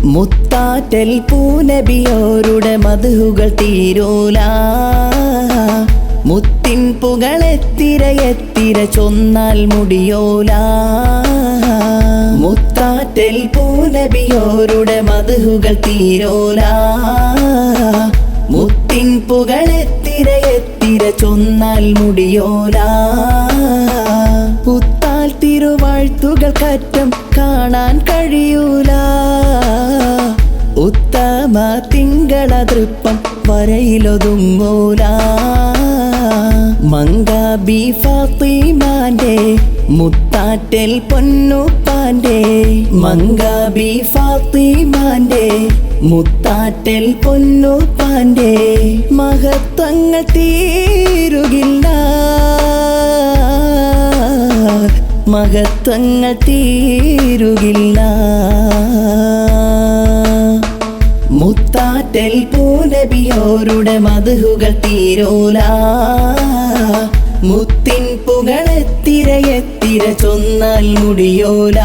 മുത്താറ്റൽ പൂനബിയോരുടെ മദ്ഹുകൾ തീരൂല. മുത്തിൻ പുകളെത്തിര ചൊന്നാൽ മുടിയോല. മുത്താറ്റൽ പൂനബിയോരുടെ മദ്ഹുകൾ തീരൂല. മുത്തിൻ പുകളെത്തിര ചൊന്നാൽ മുടിയോല. പുത്താൽ തിരുവാഴ്ത്തുകൾ കറ്റം കാണാൻ കഴിയൂല. ഉത്തമ തിങ്കള തൃപ്പം വരയിലൊതുങ്ങൂല. മങ്കാബി ഫാത്തിമാന്റെ മുത്താറ്റൽ പൊന്നുപ്പാന്റെ. മങ്കാബി ഫാത്തിമാന്റെ മുത്താറ്റൽ പൊന്നുപ്പാന്റെ മഹത്വങ്ങൾ തീരുകില്ല. മഹത്വങ്ങൾ തീരുകില്ല. മുത്താറ്റൽ പൂനബിയോരുടെ മദ്ഹുകൾ തീരൂല. മുത്തിൻ പുകളെത്തിര ചൊന്നാൽ മുടിയോല.